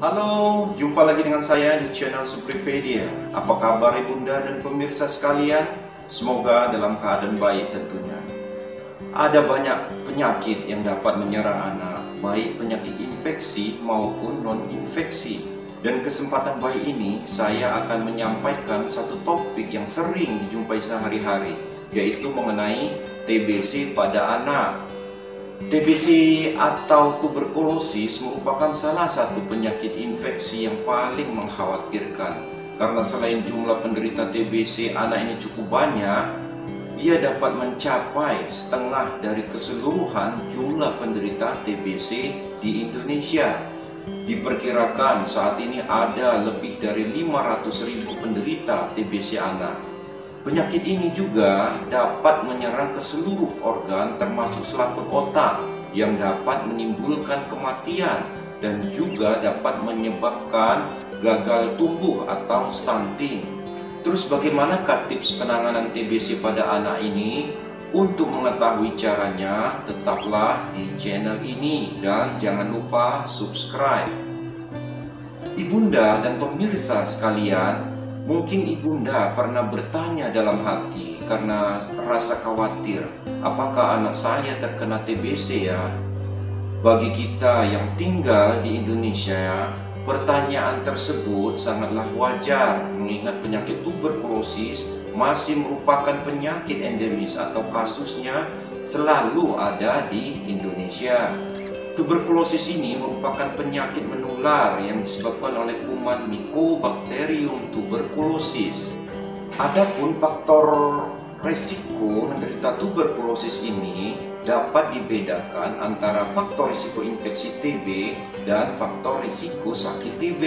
Halo, jumpa lagi dengan saya di channel Supripedia. Apa kabar ibunda dan pemirsa sekalian? Semoga dalam keadaan baik tentunya. Ada banyak penyakit yang dapat menyerang anak, baik penyakit infeksi maupun non-infeksi. Dan kesempatan baik ini saya akan menyampaikan satu topik yang sering dijumpai sehari-hari, yaitu mengenai TBC pada anak. TBC atau tuberkulosis merupakan salah satu penyakit infeksi yang paling mengkhawatirkan. Karena selain jumlah penderita TBC anak ini cukup banyak, ia dapat mencapai setengah dari keseluruhan jumlah penderita TBC di Indonesia. Diperkirakan saat ini ada lebih dari 500.000 penderita TBC anak. Penyakit ini juga dapat menyerang ke seluruh organ termasuk selaput otak yang dapat menimbulkan kematian dan juga dapat menyebabkan gagal tumbuh atau stunting. Terus bagaimanakah tips penanganan TBC pada anak ini? Untuk mengetahui caranya, tetaplah di channel ini dan jangan lupa subscribe. Ibunda dan pemirsa sekalian, mungkin ibunda pernah bertanya dalam hati karena rasa khawatir, apakah anak saya terkena TBC ya? Bagi kita yang tinggal di Indonesia, pertanyaan tersebut sangatlah wajar mengingat penyakit tuberkulosis masih merupakan penyakit endemis atau kasusnya selalu ada di Indonesia. Tuberkulosis ini merupakan penyakit menular yang disebabkan oleh kuman Mycobacterium tuberculosis. Adapun faktor risiko menderita tuberkulosis ini dapat dibedakan antara faktor risiko infeksi TB dan faktor risiko sakit TB.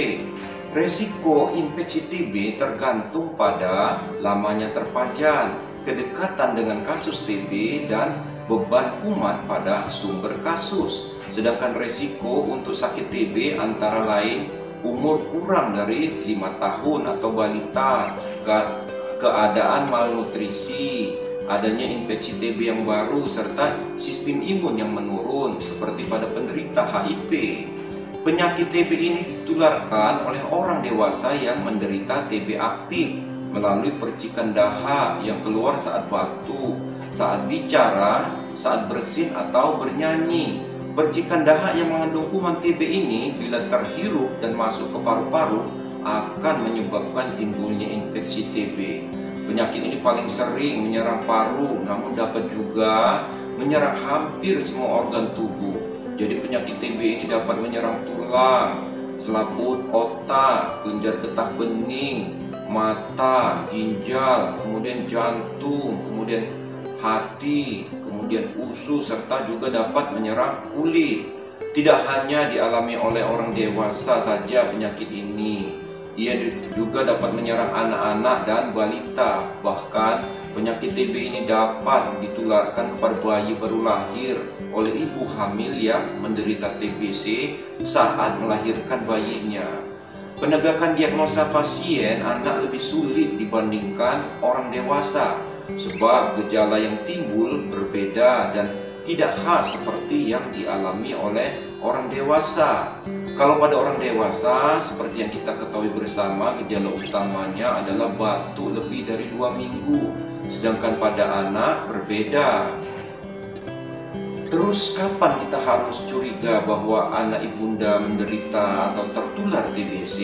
Risiko infeksi TB tergantung pada lamanya terpajan, kedekatan dengan kasus TB, dan beban kuman pada sumber kasus. Sedangkan resiko untuk sakit TB antara lain umur kurang dari 5 tahun atau balita, keadaan malnutrisi, adanya infeksi TB yang baru, serta sistem imun yang menurun seperti pada penderita HIV. Penyakit TB ini ditularkan oleh orang dewasa yang menderita TB aktif melalui percikan dahak yang keluar saat batuk, saat bicara, saat bersin atau bernyanyi. Percikan dahak yang mengandung kuman TB ini bila terhirup dan masuk ke paru-paru akan menyebabkan timbulnya infeksi TB. Penyakit ini paling sering menyerang paru, namun dapat juga menyerang hampir semua organ tubuh. Jadi penyakit TB ini dapat menyerang tulang, selaput otak, kelenjar getah bening, mata, ginjal, kemudian jantung, kemudian hati, kemudian usus, serta juga dapat menyerang kulit. Tidak hanya dialami oleh orang dewasa saja penyakit ini, ia juga dapat menyerang anak-anak dan balita. Bahkan penyakit TB ini dapat ditularkan kepada bayi baru lahir oleh ibu hamil yang menderita TBC saat melahirkan bayinya. Penegakan diagnosa pasien anak lebih sulit dibandingkan orang dewasa, sebab gejala yang timbul berbeda dan tidak khas seperti yang dialami oleh orang dewasa. Kalau pada orang dewasa, seperti yang kita ketahui bersama, gejala utamanya adalah batuk lebih dari 2 minggu, sedangkan pada anak berbeda. Terus kapan kita harus curiga bahwa anak ibunda menderita atau tertular TBC?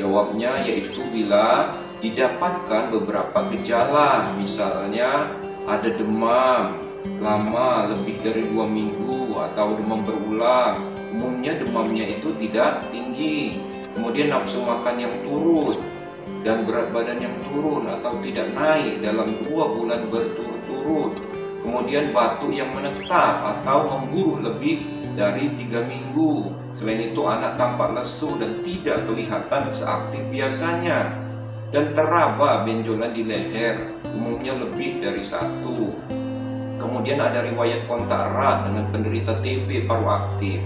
Jawabnya yaitu bila didapatkan beberapa gejala, misalnya ada demam lama lebih dari 2 minggu atau demam berulang. Umumnya demamnya itu tidak tinggi, kemudian nafsu makan yang turun dan berat badan yang turun atau tidak naik dalam 2 bulan berturut-turut, kemudian batuk yang menetap atau memburuk lebih dari 3 minggu. Selain itu anak tampak lesu dan tidak kelihatan seaktif biasanya, dan teraba benjolan di leher, umumnya lebih dari 1. Kemudian ada riwayat kontak erat dengan penderita TB paru aktif.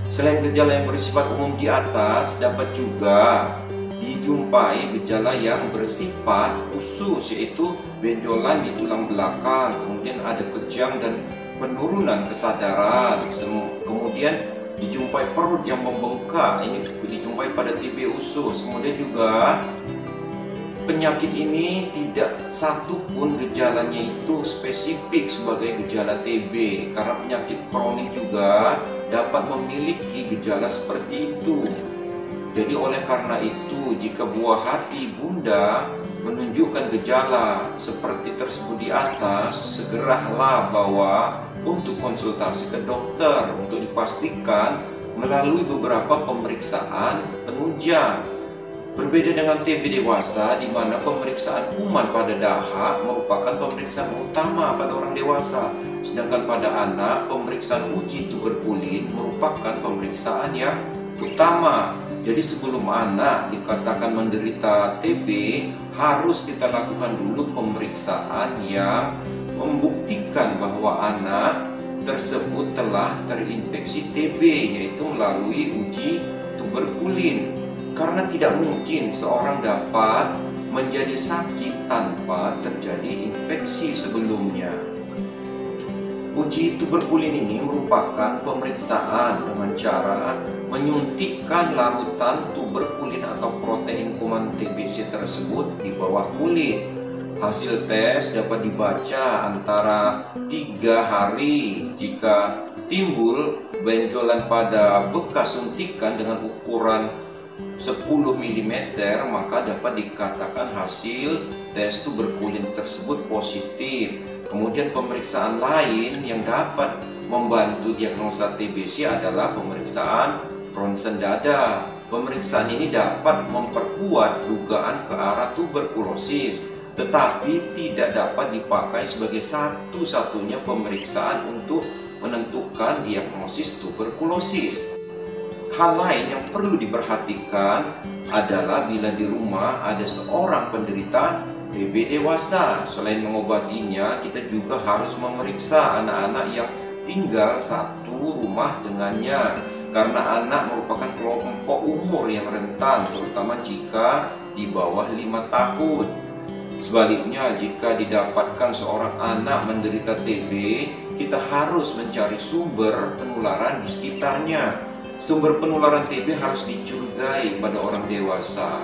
Selain gejala yang bersifat umum di atas, dapat juga dijumpai gejala yang bersifat khusus, yaitu benjolan di tulang belakang, kemudian ada kejang dan penurunan kesadaran, kemudian dijumpai perut yang membengkak, ini dijumpai pada TB usus. Kemudian juga penyakit ini tidak satu pun gejalanya itu spesifik sebagai gejala TB, karena penyakit kronik juga dapat memiliki gejala seperti itu. Jadi oleh karena itu, jika buah hati Bunda menunjukkan gejala seperti tersebut di atas, segeralah bawa untuk konsultasi ke dokter untuk dipastikan melalui beberapa pemeriksaan penunjang. Berbeda dengan TB dewasa, di mana pemeriksaan kuman pada dahak merupakan pemeriksaan utama pada orang dewasa, sedangkan pada anak pemeriksaan uji tuberkulin merupakan pemeriksaan yang utama. Jadi sebelum anak dikatakan menderita TB, harus kita lakukan dulu pemeriksaan yang membuktikan bahwa anak tersebut telah terinfeksi TB, yaitu melalui uji tuberkulin. Karena tidak mungkin seorang dapat menjadi sakit tanpa terjadi infeksi sebelumnya. Uji tuberkulin ini merupakan pemeriksaan dengan cara menyuntikkan larutan tuberkulin atau protein kuman TBC tersebut di bawah kulit. Hasil tes dapat dibaca antara 3 hari. Jika timbul benjolan pada bekas suntikan dengan ukuran 10 mm, maka dapat dikatakan hasil tes tuberkulin tersebut positif. Kemudian pemeriksaan lain yang dapat membantu diagnosa TBC adalah pemeriksaan ronsen dada. Pemeriksaan ini dapat memperkuat dugaan ke arah tuberkulosis, tetapi tidak dapat dipakai sebagai satu-satunya pemeriksaan untuk menentukan diagnosis tuberkulosis. Hal lain yang perlu diperhatikan adalah bila di rumah ada seorang penderita TB dewasa. Selain mengobatinya, kita juga harus memeriksa anak-anak yang tinggal satu rumah dengannya, karena anak merupakan kelompok umur yang rentan, terutama jika di bawah 5 tahun. Sebaliknya, jika didapatkan seorang anak menderita TB, kita harus mencari sumber penularan di sekitarnya. Sumber penularan TB harus dicurigai pada orang dewasa.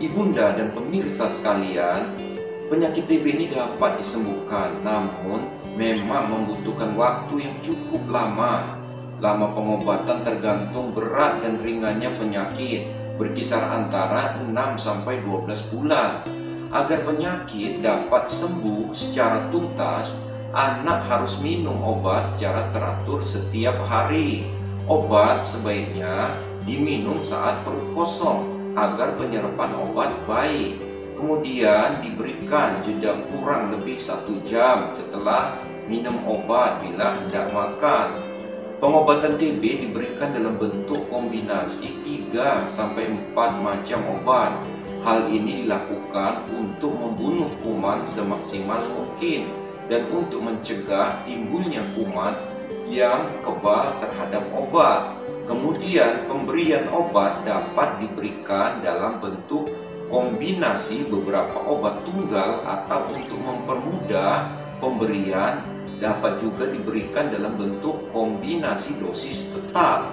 Ibunda dan pemirsa sekalian, penyakit TB ini dapat disembuhkan, namun memang membutuhkan waktu yang cukup lama. Lama pengobatan tergantung berat dan ringannya penyakit, berkisar antara 6-12 bulan. Agar penyakit dapat sembuh secara tuntas, anak harus minum obat secara teratur setiap hari. Obat sebaiknya diminum saat perut kosong agar penyerapan obat baik. Kemudian diberikan jeda kurang lebih 1 jam setelah minum obat bila hendak makan. Pengobatan TB diberikan dalam bentuk kombinasi 3-4 macam obat. Hal ini dilakukan untuk membunuh kuman semaksimal mungkin dan untuk mencegah timbulnya kuman yang kebal terhadap obat. Kemudian pemberian obat dapat diberikan dalam bentuk kombinasi beberapa obat tunggal, atau untuk mempermudah pemberian dapat juga diberikan dalam bentuk kombinasi dosis tetap.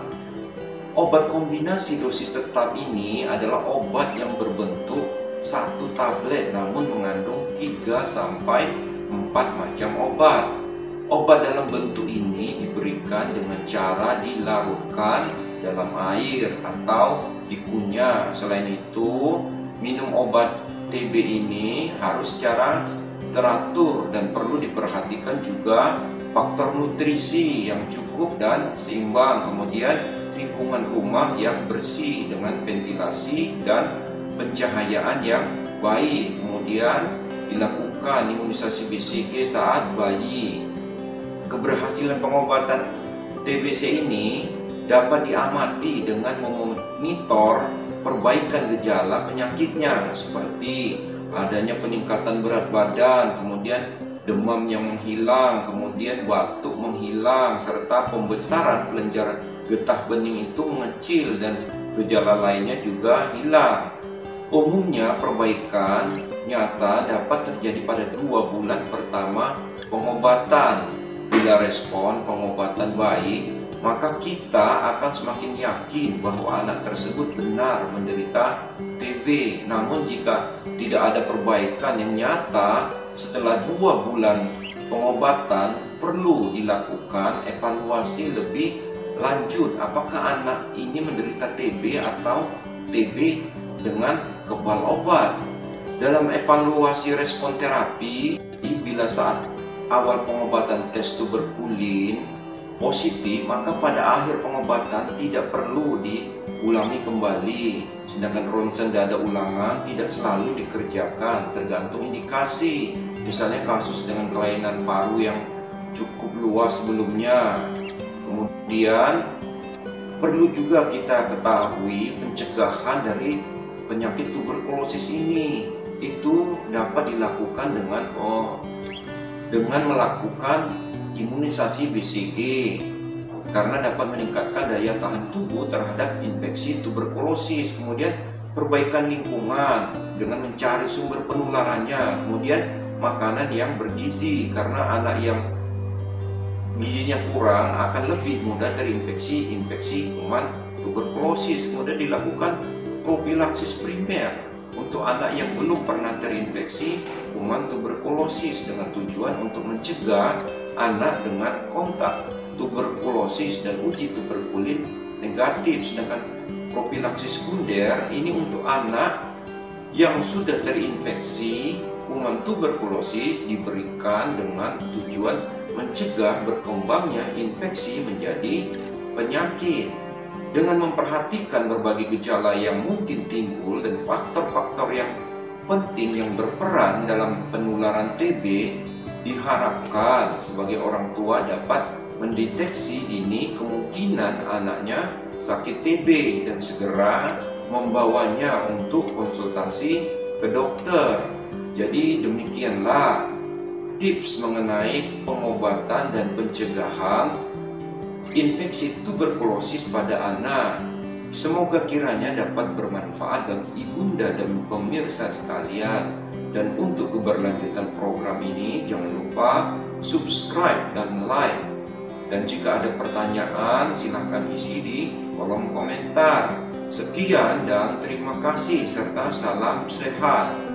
Obat kombinasi dosis tetap ini adalah obat yang berbentuk 1 tablet namun mengandung 3-4 macam obat. Obat dalam bentuk ini diberikan dengan cara dilarutkan dalam air atau dikunyah. Selain itu, minum obat TB ini harus secara teratur dan perlu diperhatikan juga faktor nutrisi yang cukup dan seimbang. Kemudian lingkungan rumah yang bersih dengan ventilasi dan pencahayaan yang baik. Kemudian dilakukan imunisasi BCG saat bayi. Keberhasilan pengobatan TBC ini dapat diamati dengan memonitor perbaikan gejala penyakitnya, seperti adanya peningkatan berat badan, kemudian demam yang menghilang, kemudian batuk menghilang, serta pembesaran kelenjar getah bening itu mengecil dan gejala lainnya juga hilang. Umumnya perbaikan nyata dapat terjadi pada 2 bulan pertama pengobatan. Bila respon pengobatan baik, maka kita akan semakin yakin bahwa anak tersebut benar menderita TB. Namun jika tidak ada perbaikan yang nyata, setelah 2 bulan pengobatan perlu dilakukan evaluasi lebih lanjut apakah anak ini menderita TB atau TB dengan kebal obat. Dalam evaluasi respon terapi, bila saat awal pengobatan tes tuberkulin positif, maka pada akhir pengobatan tidak perlu diulangi kembali. Sedangkan ronsen dada ulangan tidak selalu dikerjakan, tergantung indikasi. Misalnya kasus dengan kelainan paru yang cukup luas sebelumnya. Kemudian perlu juga kita ketahui pencegahan dari penyakit tuberkulosis ini itu dapat dilakukan dengan melakukan imunisasi BCG karena dapat meningkatkan daya tahan tubuh terhadap infeksi tuberkulosis. Kemudian perbaikan lingkungan dengan mencari sumber penularannya. Kemudian makanan yang bergizi karena anak yang gizinya kurang akan lebih mudah terinfeksi kuman tuberkulosis. Kemudian dilakukan profilaksis primer untuk anak yang belum pernah terinfeksi kuman tuberkulosis dengan tujuan untuk mencegah anak dengan kontak tuberkulosis dan uji tuberkulin negatif. Sedangkan profilaksis sekunder ini untuk anak yang sudah terinfeksi kuman tuberkulosis diberikan dengan tujuan mencegah berkembangnya infeksi menjadi penyakit. Dengan memperhatikan berbagai gejala yang mungkin timbul dan faktor-faktor yang penting yang berperan dalam penularan TB, diharapkan sebagai orang tua dapat mendeteksi dini kemungkinan anaknya sakit TB dan segera membawanya untuk konsultasi ke dokter. Jadi demikianlah tips mengenai pengobatan dan pencegahan infeksi tuberkulosis pada anak. Semoga kiranya dapat bermanfaat bagi ibunda dan pemirsa sekalian. Dan untuk keberlanjutan program ini jangan lupa subscribe dan like. Dan jika ada pertanyaan silahkan isi di kolom komentar. Sekian dan terima kasih serta salam sehat.